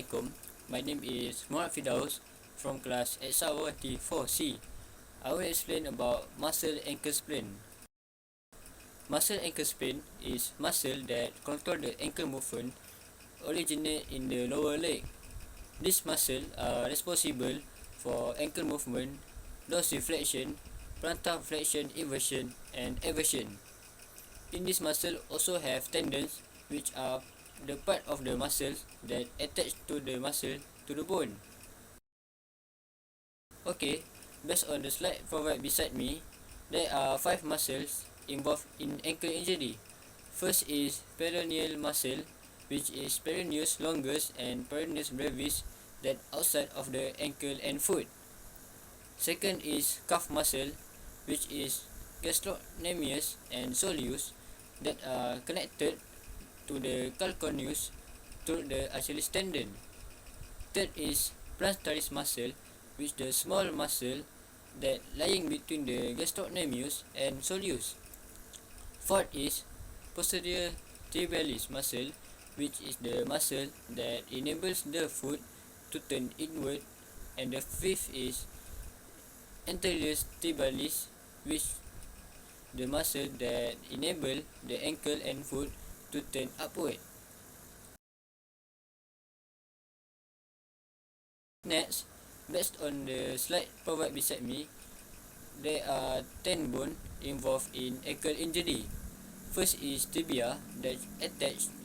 Assalamualaikum. My name is Muhammad Fidaus from class XR1T4C. I will explain about muscle ankle sprain. Muscle ankle sprain is muscle that control the ankle movement originate in the lower leg. These muscles are responsible for ankle movement, dorsiflexion, plantar flexion, inversion, and eversion. In this muscle also have tendons, which are the part of the muscles that attach to the muscle to the bone. Okay, based on the slide provided beside me, there are 5 muscles involved in ankle injury. First is peroneal muscle, which is peroneus longus and peroneus brevis that outside of the ankle and foot. Second is calf muscle, which is gastrocnemius and soleus that are connected to the calcaneus through the Achilles tendon. Third is plantaris muscle, which is the small muscle that lying between the gastrocnemius and soleus. Fourth is posterior tibialis muscle, which is the muscle that enables the foot to turn inward. And the fifth is anterior tibialis, which the muscle that enable the ankle and foot to turn upward. Next, based on the slide provided beside me, there are 10 bones involved in ankle injury. First is tibia that attached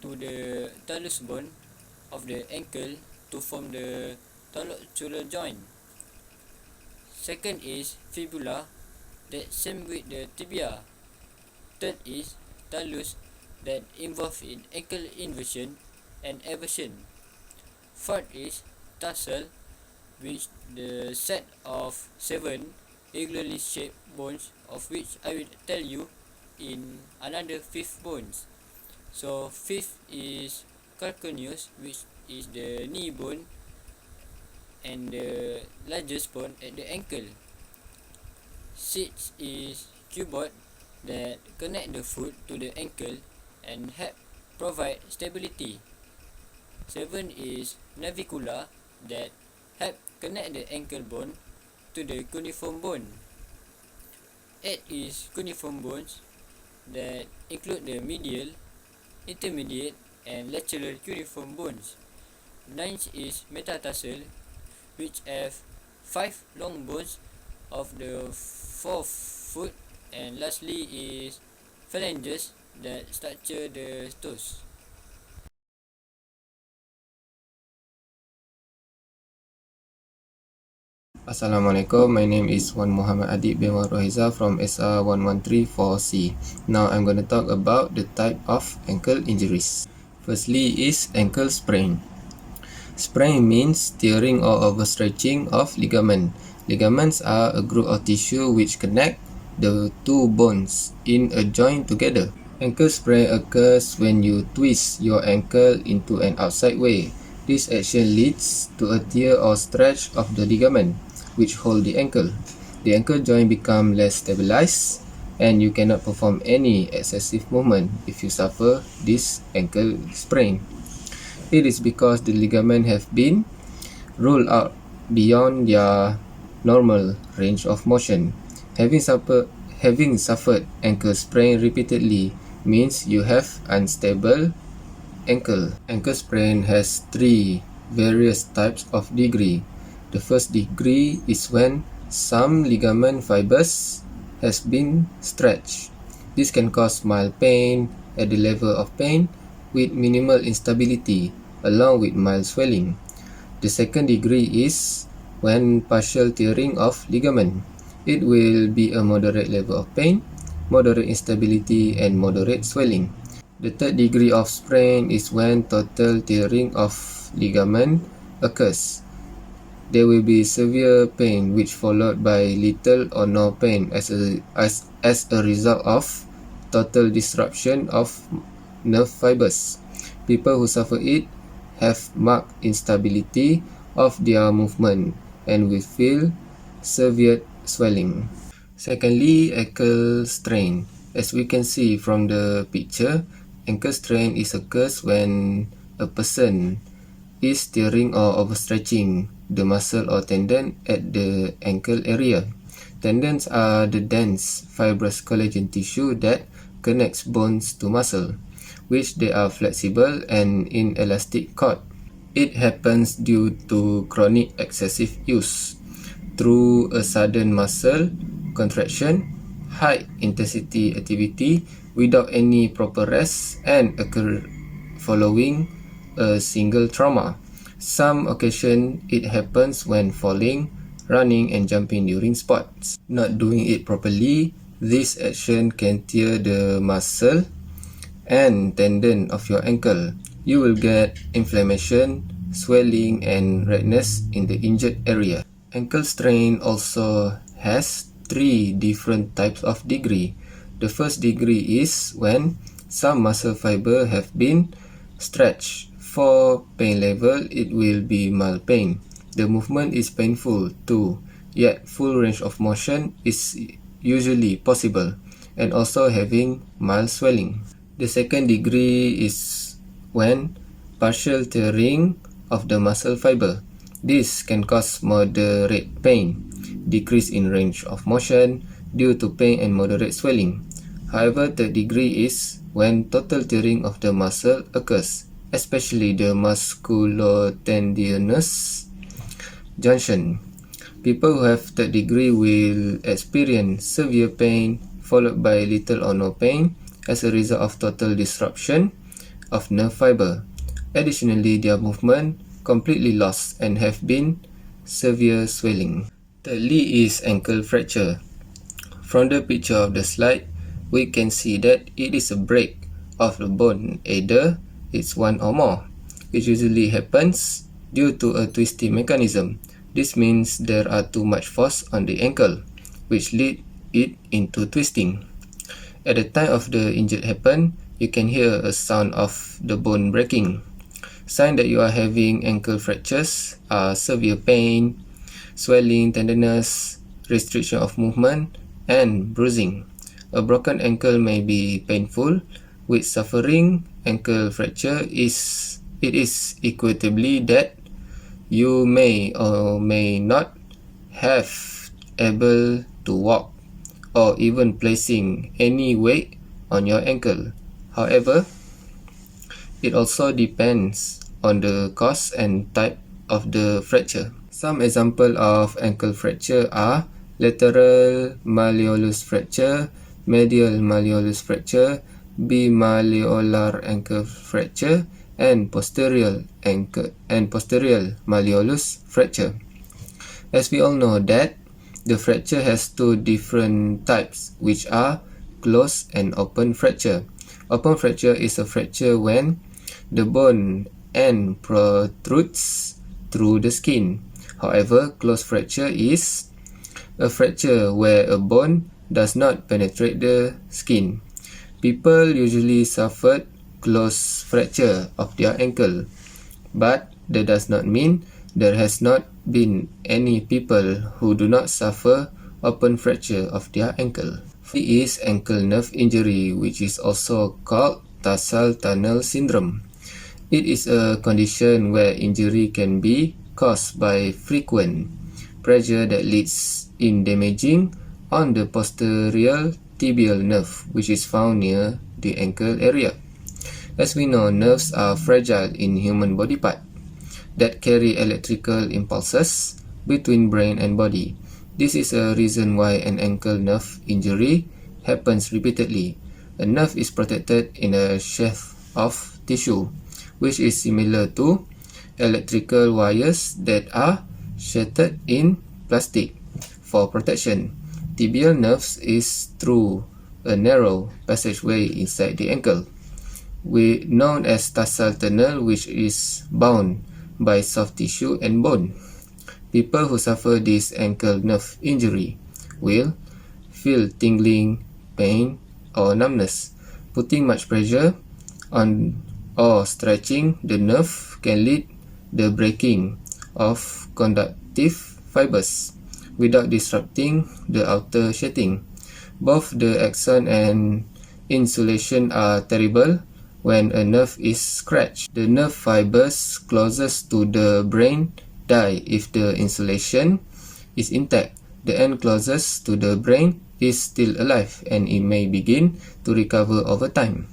to the talus bone of the ankle to form the taloccular joint. Second is fibula that same with the tibia. Third is talus that involved in ankle inversion and eversion. Fourth is tarsal, which the set of 7 irregularly shaped bones, of which I will tell you in another 5th bones. So 5th is calcaneus, which is the knee bone and the largest bone at the ankle. 6th is cuboid that connect the foot to the ankle and help provide stability. 7 is navicula that help connect the ankle bone to the cuneiform bone. 8 is cuneiform bones that include the medial, intermediate, and lateral cuneiform bones. 9 is metatarsal, which have 5 long bones of the 4th foot, and lastly is phalanges that structure the toes. Assalamualaikum, my name is Wan Muhammad Adib bin Rohiza from SR1134C. Now I'm going to talk about the type of ankle injuries. Firstly is ankle sprain. Sprain means tearing or overstretching of ligament. Ligaments are a group of tissue which connect the two bones in a joint together. Ankle sprain occurs when you twist your ankle into an outside way. This action leads to a tear or stretch of the ligament which hold the ankle. The ankle joint become less stabilized and you cannot perform any excessive movement if you suffer this ankle sprain. It is because the ligament have been ruled out beyond their normal range of motion. Having suffered ankle sprain repeatedly means you have unstable ankle. Ankle sprain has 3 various types of degree. The first degree is when some ligament fibers has been stretched. This can cause mild pain at the level of pain with minimal instability along with mild swelling. The second degree is when partial tearing of ligament. It will be a moderate level of pain, moderate instability, and moderate swelling. The third degree of sprain is when total tearing of ligament occurs. There will be severe pain which followed by little or no pain as a result of total disruption of nerve fibers. People who suffer it have marked instability of their movement and will feel severe swelling. Secondly, ankle strain. As we can see from the picture, ankle strain occurs when a person is tearing or overstretching the muscle or tendon at the ankle area. Tendons are the dense, fibrous collagen tissue that connects bones to muscle, which they are flexible and inelastic cord. It happens due to chronic excessive use through a sudden muscle contraction, high intensity activity without any proper rest, and occur following a single trauma. Some occasion it happens when falling, running and jumping during sports. Not doing it properly, this action can tear the muscle and tendon of your ankle. You will get inflammation, swelling and redness in the injured area. Ankle strain also has 3 different types of degree. The first degree is when some muscle fiber have been stretched. For pain level, it will be mild pain. The movement is painful too, yet full range of motion is usually possible, and also having mild swelling. The second degree is when partial tearing of the muscle fiber. This can cause moderate pain, decrease in range of motion due to pain and moderate swelling. However, third degree is when total tearing of the muscle occurs, especially the musculotendinous junction. People who have third degree will experience severe pain followed by little or no pain as a result of total disruption of nerve fiber. Additionally, their movement completely lost and have been severe swelling. Thirdly is ankle fracture. From the picture of the slide, we can see that it is a break of the bone, either it's one or more. It usually happens due to a twisting mechanism. This means there are too much force on the ankle, which lead it into twisting. At the time of the injury happen, you can hear a sound of the bone breaking. Signs that you are having ankle fractures are severe pain, swelling, tenderness, restriction of movement, and bruising. A broken ankle may be painful. With suffering ankle fracture, it is equitably that you may or may not have able to walk or even placing any weight on your ankle. However, it also depends on the cause and type of the fracture. Some examples of ankle fracture are lateral malleolus fracture, medial malleolus fracture, bimalleolar ankle fracture, and posterior malleolus fracture. As we all know that the fracture has 2 different types, which are closed and open fracture. Open fracture is a fracture when the bone end protrudes through the skin. However, closed fracture is a fracture where a bone does not penetrate the skin. People usually suffer closed fracture of their ankle, but that does not mean there has not been any people who do not suffer open fracture of their ankle. It is ankle nerve injury, which is also called tarsal tunnel syndrome. It is a condition where injury can be caused by frequent pressure that leads in damaging on the posterior tibial nerve, which is found near the ankle area. As we know, nerves are fragile in human body part that carry electrical impulses between brain and body. This is a reason why an ankle nerve injury happens repeatedly. A nerve is protected in a sheath of tissue, which is similar to electrical wires that are shattered in plastic. For protection, tibial nerves is through a narrow passageway inside the ankle, known as tarsal tunnel, which is bound by soft tissue and bone. People who suffer this ankle nerve injury will feel tingling, pain, or numbness. Putting much pressure on or stretching the nerve can lead the breaking of conductive fibers without disrupting the outer sheathing. Both the axon and insulation are terrible when a nerve is scratched. The nerve fibers closest to the brain die if the insulation is intact. The end closest to the brain is still alive and it may begin to recover over time.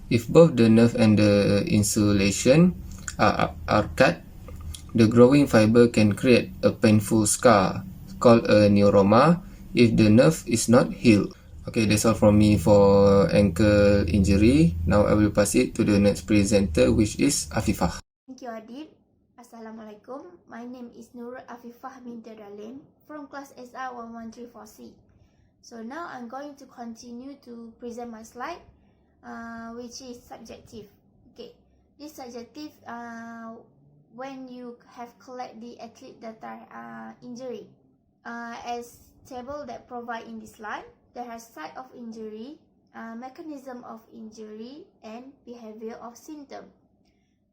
If both the nerve and the insulation are cut, the growing fiber can create a painful scar called a neuroma if the nerve is not healed. Okay, that's all from me for ankle injury. Now I will pass it to the next presenter, which is Afifah. Thank you, Adib. Assalamualaikum. My name is Nurul Afifah binti Dalin from class SR 1134C. So now I'm going to continue to present my slide, which is subjective. Okay, this subjective when you have collect the athlete data injury. As table that provide in this slide, there has site of injury, mechanism of injury, and behavior of symptom.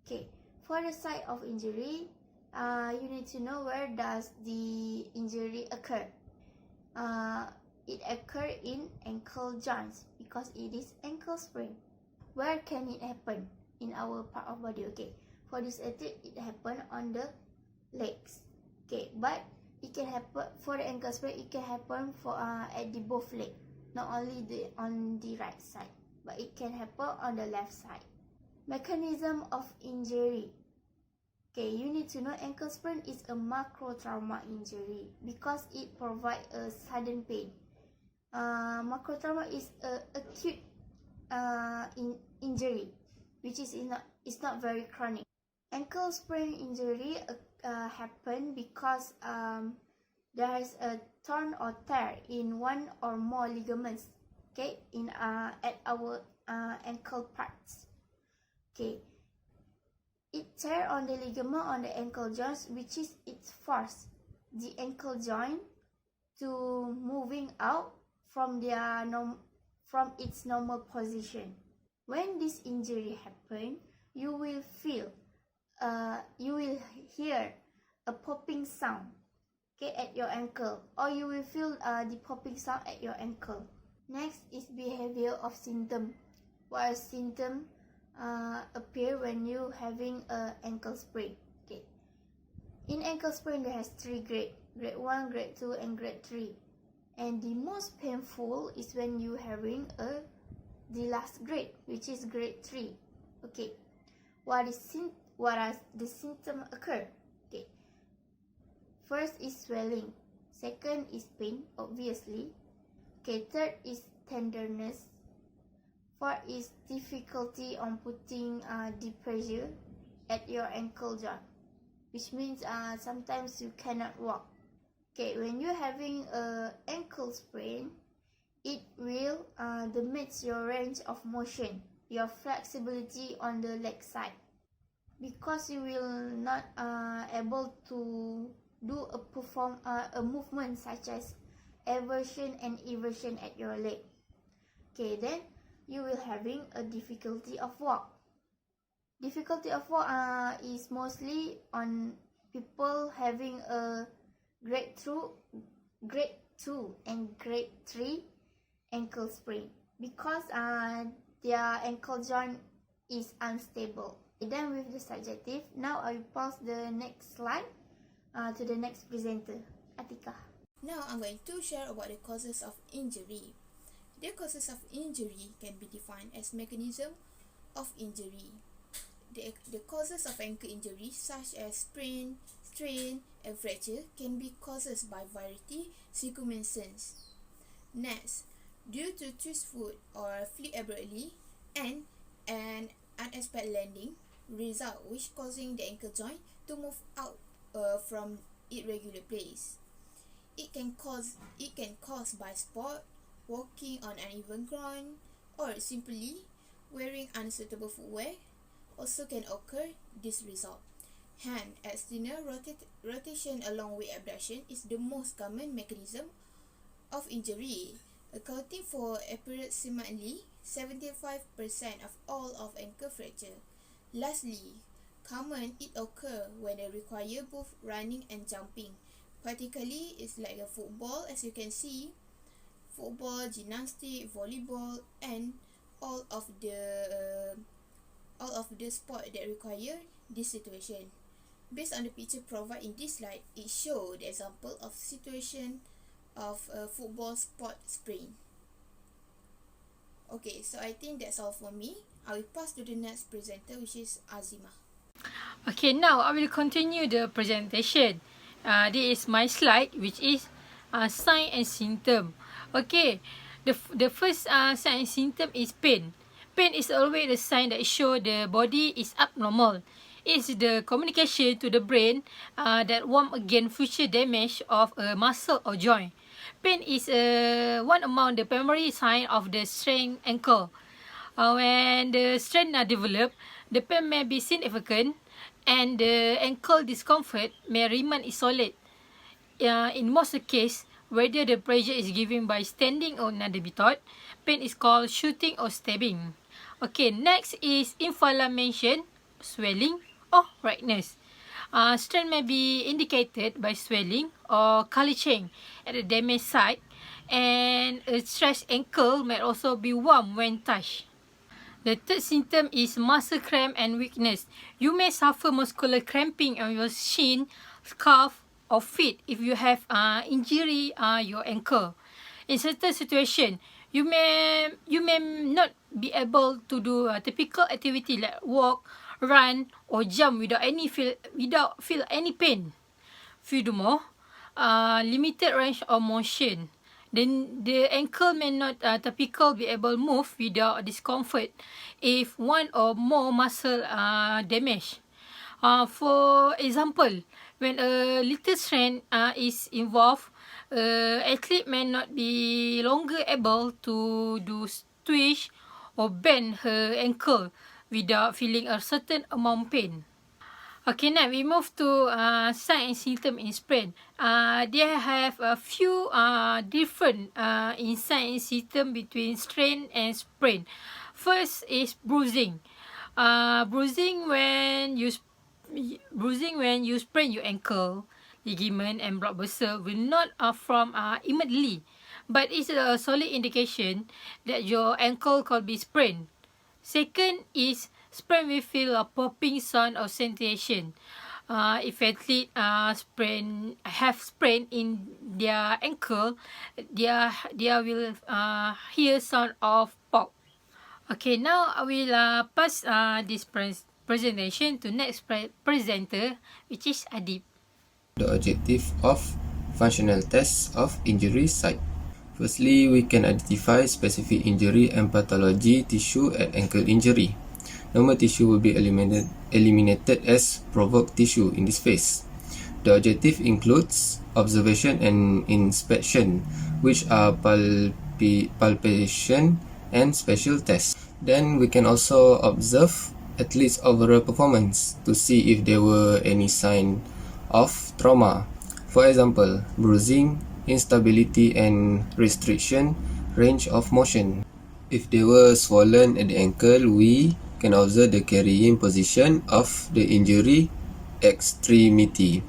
Okay, for the site of injury, you need to know where does the injury occur. It occur in ankle joints because it is ankle sprain. Where can it happen in our part of body? Okay, for this athlete, it happen on the legs. Okay, but it can happen for the ankle sprain. It can happen for at the both leg, not only on the right side, but it can happen on the left side. Mechanism of injury. Okay, you need to know ankle sprain is a macrotrauma injury because it provides a sudden pain. Macrotrauma is a acute injury, which is not very chronic. Ankle sprain injury happen because there is a torn or tear in one or more ligaments. Okay, in at our ankle parts. Okay, it tear on the ligament on the ankle joints, which is it force the ankle joint to moving out from from its normal position. When this injury happen, you will hear a popping sound, okay, at your ankle, or you will feel the popping sound at your ankle. Next is behavior of symptom. What symptom appear when you having a ankle sprain? Okay, in ankle sprain there has 3 grade: grade 1, grade 2, and grade 3. And the most painful is when you having the last grade, which is grade 3. Okay, what are the symptoms occur? Okay, first is swelling, second is pain, obviously. Okay, third is tenderness, fourth is difficulty on putting the pressure at your ankle joint, which means sometimes you cannot walk. Okay, when you're having a ankle sprain, it will damage your range of motion, your flexibility on the leg side, because you will not able to do a movement such as eversion and eversion at your leg. Okay, then you will having a difficulty of walk. Difficulty of walk is mostly on people having a grade 2 and grade 3 ankle sprain because their ankle joint is unstable. Then with the subjective, now I will pass the next slide to the next presenter, Atika. Now I'm going to share about the causes of injury. The causes of injury can be defined as mechanism of injury. The causes of ankle injury, such as sprain, strain, and fracture, can be caused by variety circumstances. Next, due to twist foot or flip abruptly and an unexpected landing result, which causing the ankle joint to move out from its regular place. It can cause by sport, walking on uneven ground, or simply wearing unsuitable footwear. Also can occur this result. Hand external rotation along with abduction is the most common mechanism of injury, accounting for approximately 75% of all of ankle fracture. Lastly, common it occur when they require both running and jumping. Particularly, it's like a football, as you can see, football, gymnastics, volleyball, and all of the all of the sport that require this situation. Based on the picture provided in this slide, it shows the example of situation of a football sport sprain. Okay, so I think that's all for me. I will pass to the next presenter, which is Azima. Okay, now I will continue the presentation. This is my slide, which is sign and symptom. Okay, the first sign and symptom is pain. Pain is always a sign that show the body is abnormal. It's the communication to the brain that warn against future damage of a muscle or joint. Pain is one among the primary sign of the strained ankle. When the strain are developed, the pain may be significant and the ankle discomfort may remain isolate. In most cases, whether the pressure is given by standing or another method, pain is called shooting or stabbing. Okay, next is inflammation, swelling or redness. Strain may be indicated by swelling or color change at the damaged site, and a stretched ankle may also be warm when touched. The third symptom is muscle cramp and weakness. You may suffer muscular cramping on your shin, calf, or feet if you have injury your ankle. In certain situations, you may not be able to do a typical activity like walk, run, or jump without feel any pain. Furthermore, limited range of motion. Then the ankle may not typically be able to move without discomfort if one or more muscle damaged. For example, when a little strain is involved, athlete may not be longer able to do twitch or bend her ankle without feeling a certain amount of pain. Okay, now we move to sign and symptom in sprain. They have a few different in sign and symptom between strain and sprain. First is bruising. Bruising when you sprain your ankle, ligament and blood vessel will not form immediately, but it's a solid indication that your ankle could be sprained. Second is sprain will feel a popping sound or sensation. If athlete have sprain in their ankle, they will hear sound of pop. Okay, now I will pass this presentation to next presenter, which is Adib. The objective of functional tests of injury site. Firstly, we can identify specific injury and pathology tissue at ankle injury. Normal tissue will be eliminated as provoked tissue in this phase. The objective includes observation and inspection, which are palpation and special tests. Then we can also observe athletes' overall performance to see if there were any sign of trauma. For example, bruising, instability and restriction range of motion. If they were swollen at the ankle, we can observe the carrying position of the injury extremity.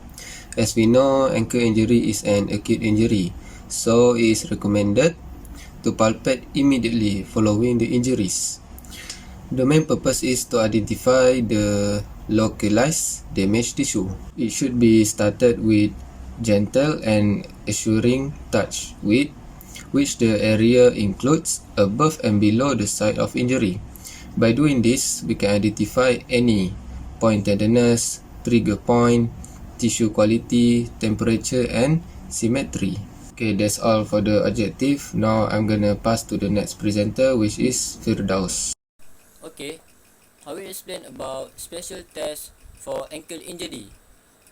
As we know, ankle injury is an acute injury, so it is recommended to palpate immediately following the injuries. The main purpose is to identify the localized damaged tissue. It should be started with gentle and assuring touch, with which the area includes above and below the site of injury. By doing this, we can identify any point tenderness, trigger point, tissue quality, temperature and symmetry. Okay, that's all for the objective. Now I'm gonna pass to the next presenter, which is Firdaus. Okay, I will explain about special test for ankle injury.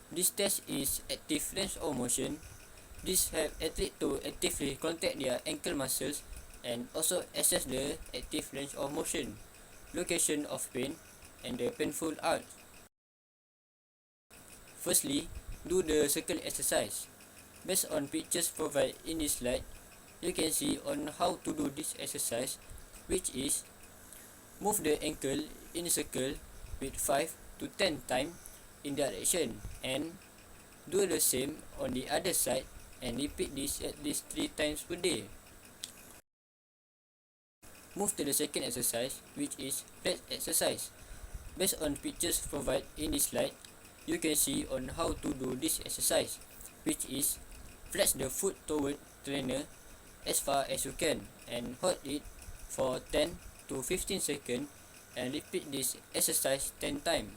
This test is active range of motion. This help athlete to actively contact their ankle muscles and also assess the active range of motion, location of pain, and the painful arch. Firstly, do the circle exercise. Based on pictures provided in this slide, you can see on how to do this exercise, which is move the ankle in a circle with 5 to 10 times in direction and do the same on the other side and repeat this at least 3 times per day. Move to the second exercise, which is flat exercise. Based on pictures provided in this slide, you can see on how to do this exercise, which is flex the foot toward trainer as far as you can and hold it for 10 to 15 seconds and repeat this exercise 10 times.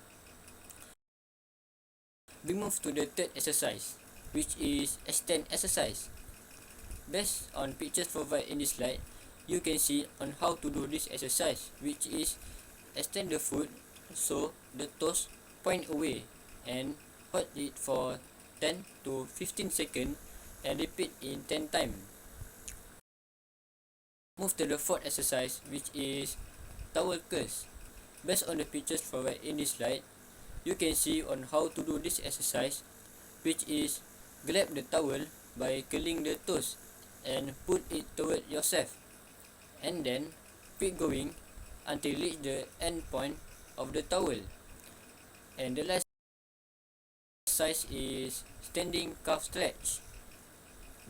We move to the third exercise, which is extend exercise. Based on pictures provided in this slide, you can see on how to do this exercise, which is extend the foot so the toes point away and hold it for 10 to 15 seconds and repeat in 10 times. Move to the fourth exercise, which is towel curls. Based on the pictures provided in this slide, you can see on how to do this exercise, which is grab the towel by curling the toes and put it toward yourself, and then keep going until reach the end point of the towel. And the last exercise is standing calf stretch.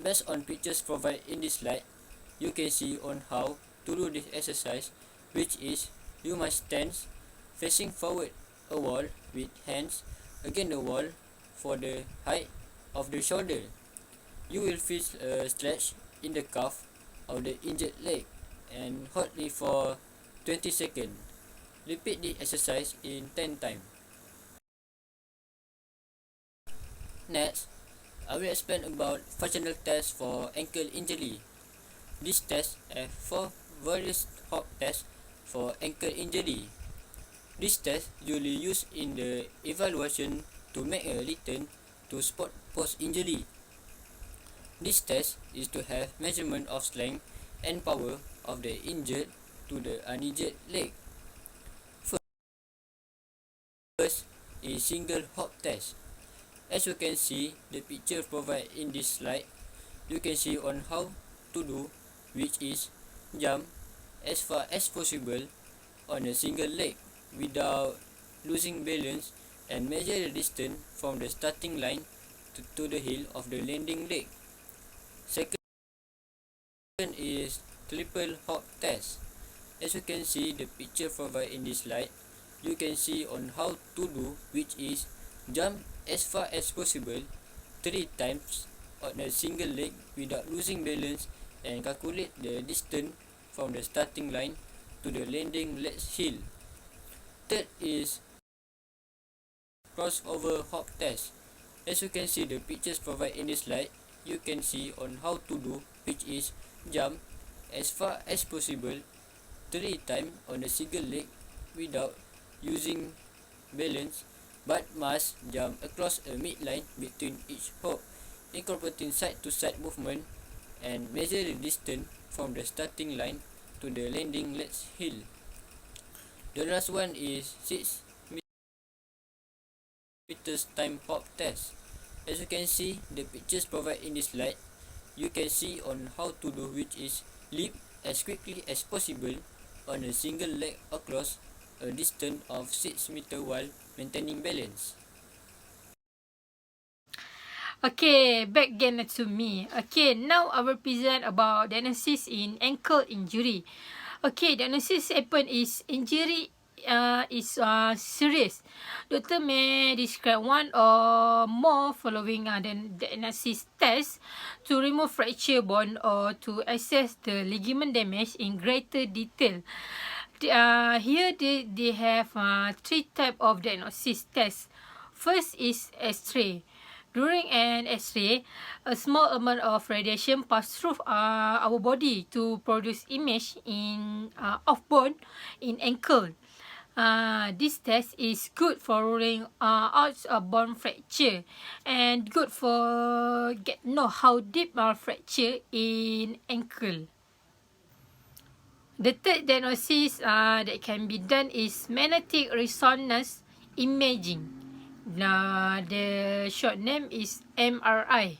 Based on pictures provided in this slide, you can see on how to do this exercise, which is you must stand facing forward a wall with hands against the wall for the height of the shoulder. You will feel a stretch in the calf of the injured leg and hold it for 20 seconds. Repeat the exercise in 10 times. Next, I will explain about functional tests for ankle injury. These tests have 4 various hop tests for ankle injury. These tests usually used in the evaluation to make a return to sport post-injury. This test is to have measurement of strength and power of the injured to the uninjured leg. First is single hop test. As you can see the picture provided in this slide, you can see on how to do, which is jump as far as possible on a single leg without losing balance and measure the distance from the starting line to the heel of the landing leg. Second is triple hop test. As you can see the picture provided in this slide, you can see on how to do, which is jump as far as possible 3 times on a single leg without losing balance and calculate the distance from the starting line to the landing leg's heel. Third is crossover hop test. As you can see the pictures provided in this slide, you can see on how to do, which is jump as far as possible 3 times on a single leg without using balance, but must jump across a midline between each hop, incorporating side to side movement and measure the distance from the starting line to the landing leg's heel. The last one is 6 meters time hop test. As you can see the pictures provided in this slide, you can see on how to do, which is leap as quickly as possible on a single leg across a distance of 6 meters while maintaining balance. Okay, back again to me. Okay, now I will present about diagnosis in ankle injury. Okay, diagnosis happen is injury is serious. Doctor may describe one or more following diagnosis tests to remove fracture bone or to assess the ligament damage in greater detail. Here they have 3 type of diagnosis tests. First is X-ray. During an X-ray, a small amount of radiation pass through our body to produce image in of bone in ankle. This test is good for ruling out a bone fracture and good for know how deep fracture in ankle. The third diagnosis that can be done is magnetic resonance imaging. The short name is MRI.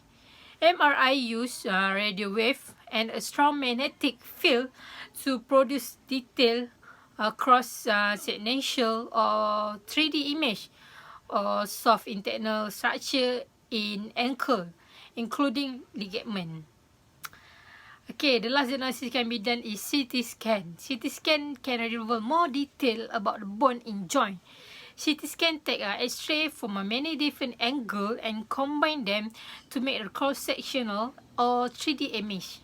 MRI use radio wave and a strong magnetic field to produce detailed cross-sectional or 3D image or soft internal structure in ankle, including ligament. Okay, the last diagnosis can be done is CT scan. CT scan can reveal more detail about the bone in joint. CT scan take X-ray from many different angles and combine them to make a cross-sectional or 3D image.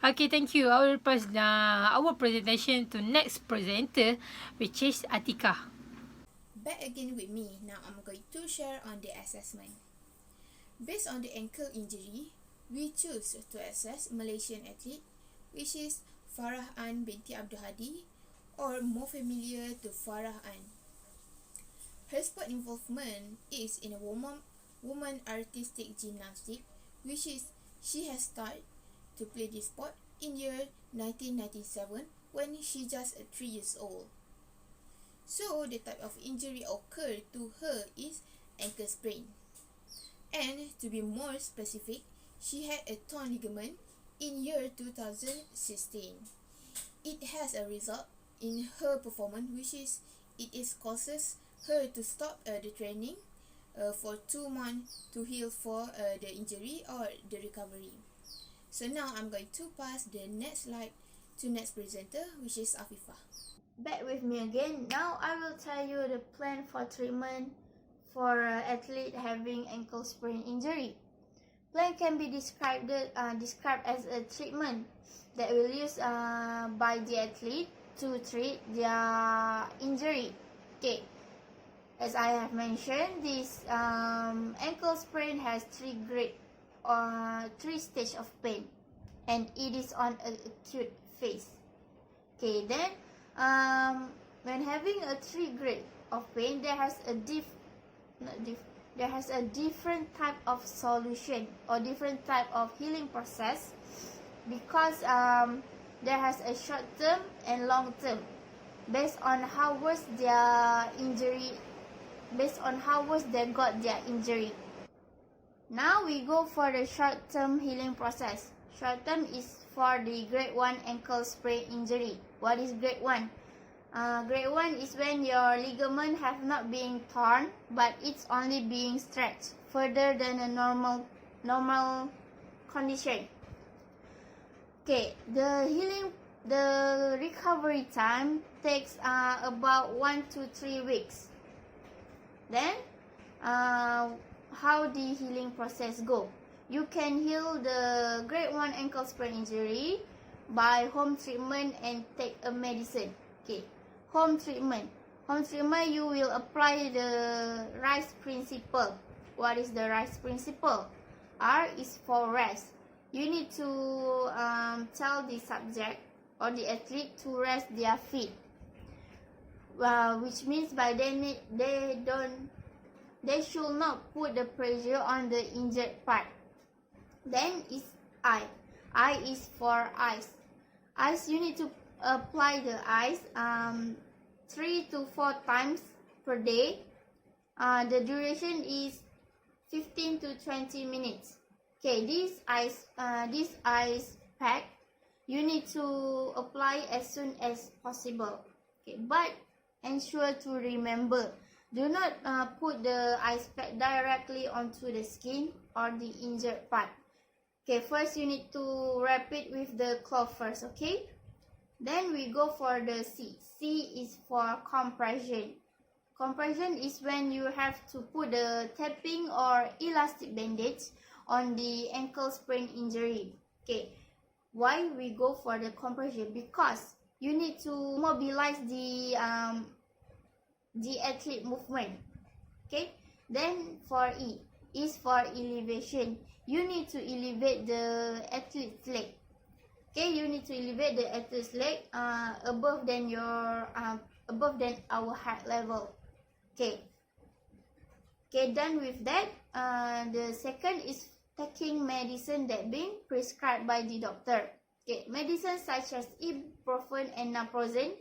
Okay, thank you. I will pass our presentation to next presenter, which is Atika. Back again with me. Now I'm going to share on the assessment. Based on the ankle injury, we choose to assess Malaysian athlete, which is Farah Ann binti Abdul Hadi, or more familiar to Farah Ann. Her sport involvement is in a woman artistic gymnastic, which is she has started to play this sport in year 1997 when she just 3 years old. So the type of injury occurred to her is ankle sprain. And to be more specific, she had a torn ligament in year 2016. It has a result in her performance, which is it causes her to stop the training for 2 months to heal for the injury or the recovery. So now I'm going to pass the next slide to next presenter, which is Afifah. Back with me again. Now I will tell you the plan for treatment for an athlete having ankle sprain injury. Plan can be described as a treatment that will use by the athlete to treat their injury. Okay, as I have mentioned, this ankle sprain has 3 stages of pain, and it is on an acute phase. Okay, then when having a 3 grade of pain, there has a different type of solution or different type of healing process, because there has a short term and long term based on how worse their injury, based on how worse they got their injury. Now we go for the short term healing process. Short term is for the grade 1 ankle sprain injury. What is grade 1? Grade 1 is when your ligament have not been torn, but it's only being stretched further than a normal condition. Okay, the recovery time takes about 1 to 3 weeks. Then, how the healing process go? You can heal the grade 1 ankle sprain injury by home treatment and take a medicine. Okay, home treatment. Home treatment, you will apply the RICE principle. What is the RICE principle? R is for rest. You need to tell the subject or the athlete to rest their feet, which means by then they should not put the pressure on the injured part. Then is I. I is for ice. Ice, you need to apply the ice 3 to 4 times per day. The duration is 15 to 20 minutes. Okay, this ice pack you need to apply as soon as possible. Okay, but ensure to remember, do not put the ice pack directly onto the skin or the injured part. Okay, first you need to wrap it with the cloth first, okay? Then we go for the C. C is for compression. Compression is when you have to put the tapping or elastic bandage on the ankle sprain injury. Okay, why we go for the compression? Because you need to mobilize the athlete movement. Okay, then for E is for elevation. You need to elevate the athlete's leg. Okay, you need to elevate the athlete's leg above than our heart level. Okay, done with that. The second is taking medicine that being prescribed by the doctor. Okay, medicine such as ibuprofen and naproxen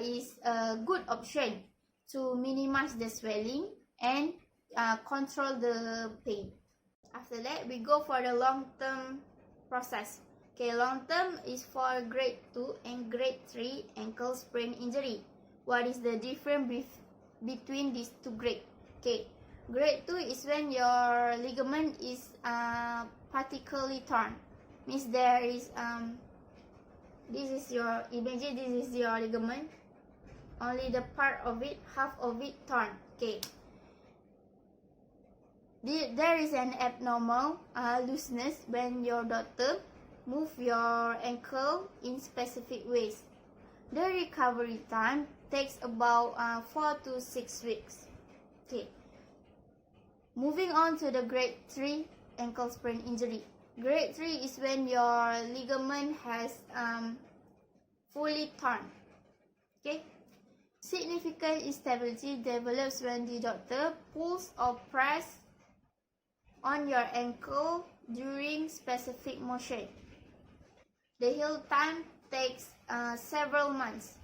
is a good option to minimize the swelling and control the pain. After that, we go for the long-term process. Okay, long-term is for grade 2 and grade 3 ankle sprain injury. What is the difference between these 2 grades? Okay, grade 2 is when your ligament is particularly torn. Means there is this is your, imagine this is your ligament, only the part of it, half of it torn. Okay, there is an abnormal looseness when your doctor move your ankle in specific ways. The recovery time takes about 4 to 6 weeks. Okay, moving on to the grade 3 ankle sprain injury. Grade 3 is when your ligament has fully torn. Okay, significant instability develops when the doctor pulls or press on your ankle during specific motion. The heal time takes several months,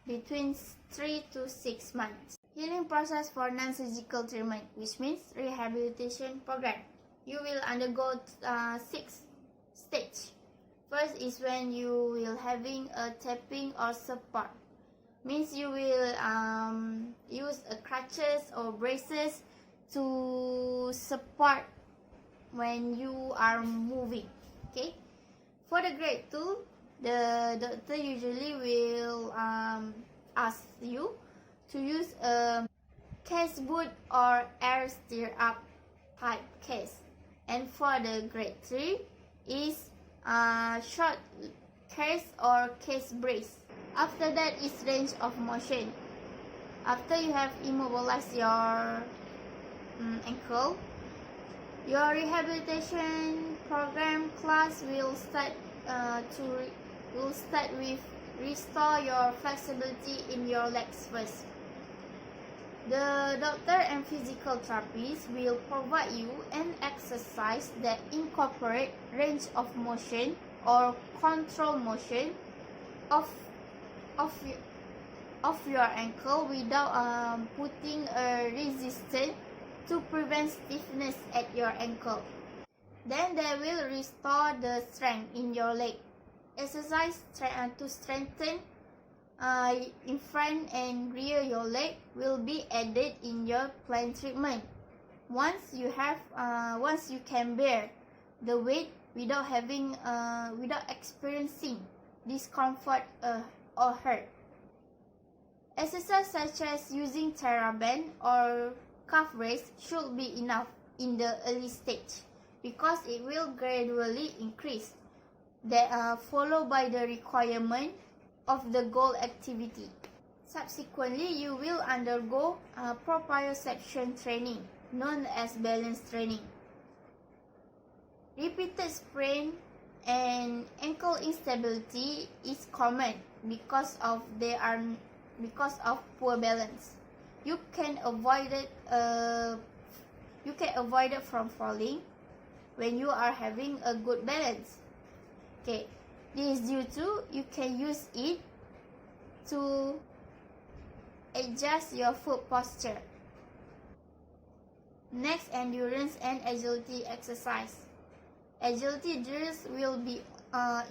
between 3 to 6 months. Healing process for non-surgical treatment, which means rehabilitation program. You will undergo 6 stages. First is when you will having a tapping or support. Means you will use a crutches or braces to support when you are moving. Okay. For the grade 2, the doctor usually will ask you to use a case boot or air stirrup type case. And for the grade 3 is short case or case brace. After that is range of motion. After you have immobilized your ankle, your rehabilitation program class will start with restore your flexibility in your legs first. The doctor and physical therapist will provide you an exercise that incorporate range of motion or control motion of your ankle without putting a resistance to prevent stiffness at your ankle. Then they will restore the strength in your leg. Exercise to strengthen in front and rear your leg will be added in your planned treatment. Once you can bear the weight without experiencing discomfort or hurt. Exercise such as using TheraBand or calf raise should be enough in the early stage, because it will gradually increase, followed by the requirement of the goal activity. Subsequently, you will undergo proprioception training, known as balance training. Repeated sprain and ankle instability is common because of poor balance. You can avoid it from falling when you are having a good balance. Okay, this is due to you can use it to adjust your foot posture. Next, endurance and agility exercise. Agility drills will be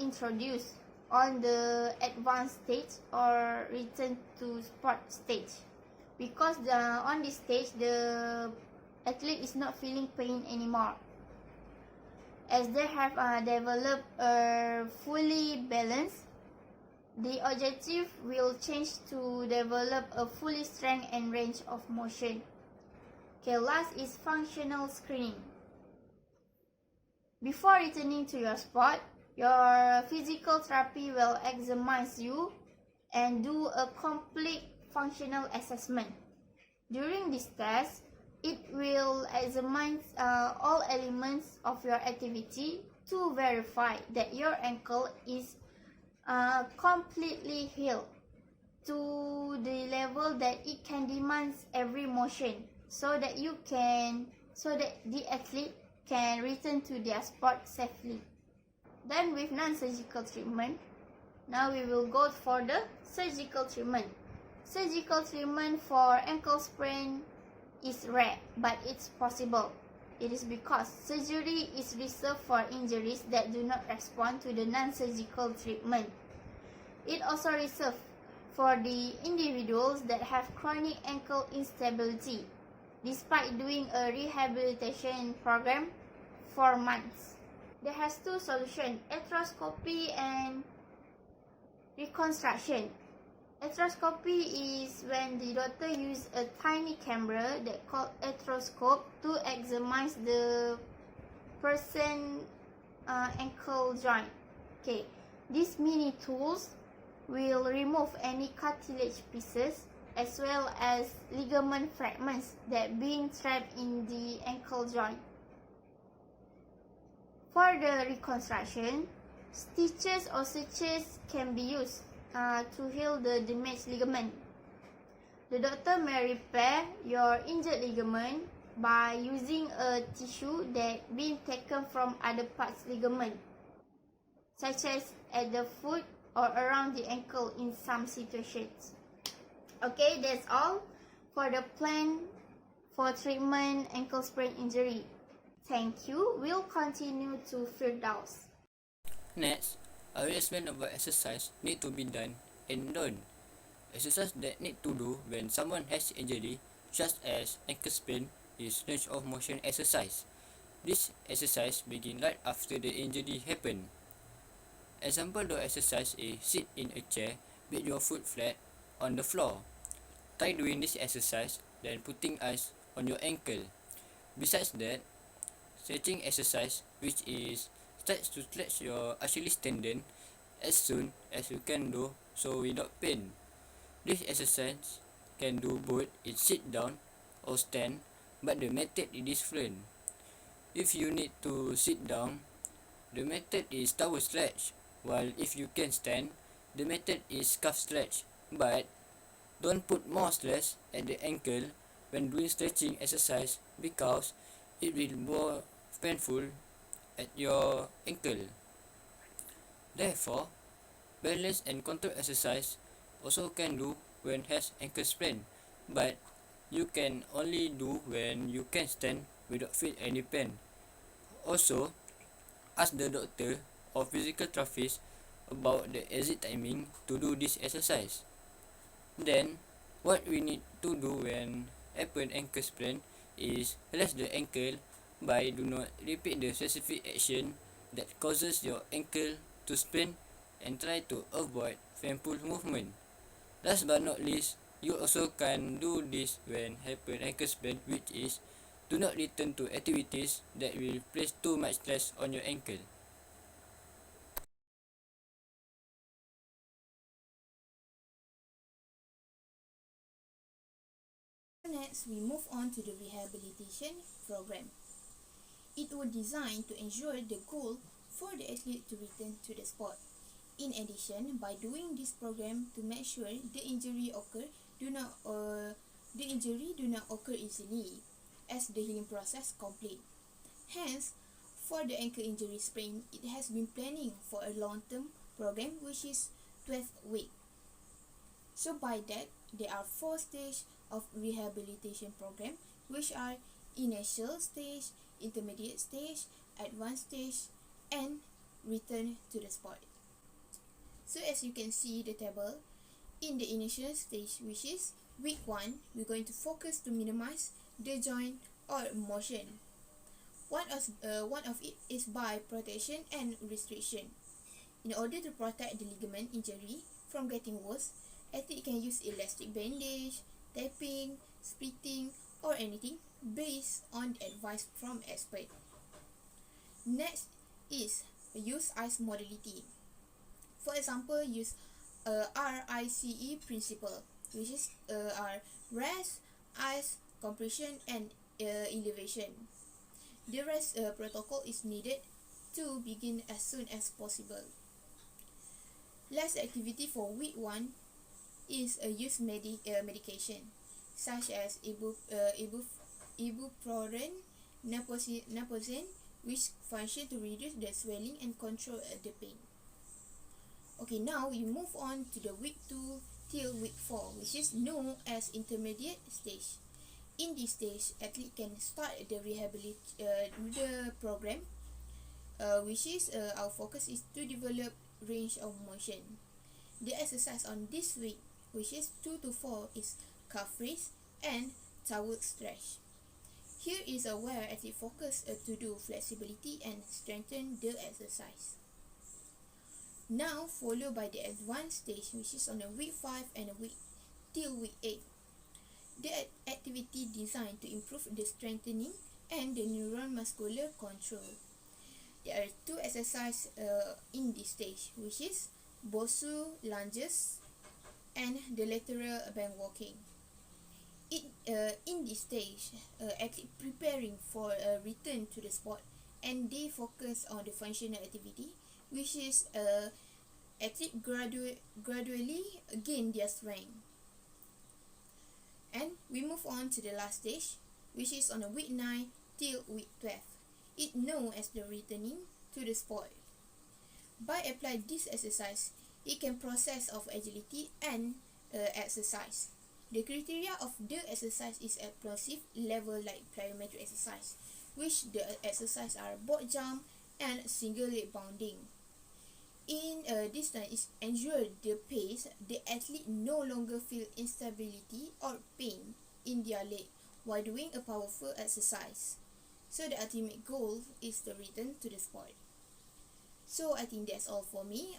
introduced on the advanced stage or return to sport stage, because on this stage the athlete is not feeling pain anymore, as they have developed a fully balanced. The objective will change to develop a fully strength and range of motion. Okay, last is functional screening. Before returning to your sport, your physical therapy will examine you and do a complete functional assessment. During this test, it will examine all elements of your activity to verify that your ankle is completely healed to the level that it can demand every motion, so that the athlete can return to their sport safely. Then with non-surgical treatment, now we will go for the surgical treatment. Surgical treatment for ankle sprain is rare, but it's possible. It is because surgery is reserved for injuries that do not respond to the non-surgical treatment. It also reserved for the individuals that have chronic ankle instability, despite doing a rehabilitation program for months. there has two solutions, arthroscopy and reconstruction. Arthroscopy is when the doctor use a tiny camera that called arthroscope to examine the person ankle joint. Okay, these mini tools will remove any cartilage pieces as well as ligament fragments that being trapped in the ankle joint. For the reconstruction, stitches or sutures can be used to heal the damaged ligament. The doctor may repair your injured ligament by using a tissue that been taken from other parts ligament, such as at the foot or around the ankle in some situations. Okay, that's all for the plan for treatment ankle sprain injury. Thank you. We'll continue to Firdaus. Next, I will explain about exercise need to be done and done. Exercise that need to do when someone has injury, such as ankle sprain, is range of motion exercise. This exercise begin right after the injury happen. Example the exercise is sit in a chair with your foot flat on the floor. Try doing this exercise, then putting ice on your ankle. Besides that, stretching exercise, which is stretch your Achilles tendon as soon as you can do so without pain. This exercise can do both in sit down or stand, but the method is different. If you need to sit down, the method is tower stretch, while if you can stand, the method is calf stretch. But don't put more stress at the ankle when doing stretching exercise because it will be more painful at your ankle. Therefore, balance and control exercise also can do when has ankle sprain, but you can only do when you can stand without feel any pain. Also, ask the doctor or physical therapist about the exit timing to do this exercise. Then, what we need to do when happen ankle sprain is relax the ankle by do not repeat the specific action that causes your ankle to sprain and try to avoid painful movement. Last but not least, you also can do this when happen ankle sprain, which is do not return to activities that will place too much stress on your ankle. Next, we move on to the rehabilitation program. It was designed to ensure the goal for the athlete to return to the sport. In addition, by doing this program to make sure the injury do not occur easily as the healing process complete. Hence, for the ankle injury sprain, it has been planning for a long-term program which is 12 weeks. So by that, there are 4 stages of rehabilitation program, which are initial stage, intermediate stage, advanced stage, and return to the sport. So as you can see the table, in the initial stage, which is week 1, we're going to focus to minimize the joint or motion. One of it is by protection and restriction. In order to protect the ligament injury from getting worse, athlete can use elastic bandage, tapping, splitting, or anything based on the advice from expert. Next is use ice modality. For example, use RICE principle, which is rest, ice, compression, and elevation. The rest protocol is needed to begin as soon as possible. Last activity for week 1 is use medication such as ibuprofen, naproxen, which function to reduce the swelling and control the pain. Okay, now we move on to the week 2 till week 4, which is known as intermediate stage. In this stage, athlete can start the the program, which is our focus is to develop range of motion. The exercise on this week, which is 2 to 4, is calf raise and tower stretch. Here is where athlete focus to do flexibility and strengthen the exercise. Now followed by the advanced stage, which is on a week 5 and a week till week 8. The activity designed to improve the strengthening and the neuron muscular control. There are 2 exercises in this stage, which is Bosu lunges and the lateral band walking. In this stage, athlete preparing for a return to the sport, and they focus on the functional activity, which is athlete gradually gain their strength. And we move on to the last stage, which is on a week 9 till week 12. It known as the returning to the sport. By applying this exercise, it can process of agility and exercise. The criteria of the exercise is explosive level like plyometric exercise, which the exercise are board jump and single leg bounding. In this time is ensure the pace, the athlete no longer feel instability or pain in their leg while doing a powerful exercise. So the ultimate goal is the return to the sport. So I think that's all for me.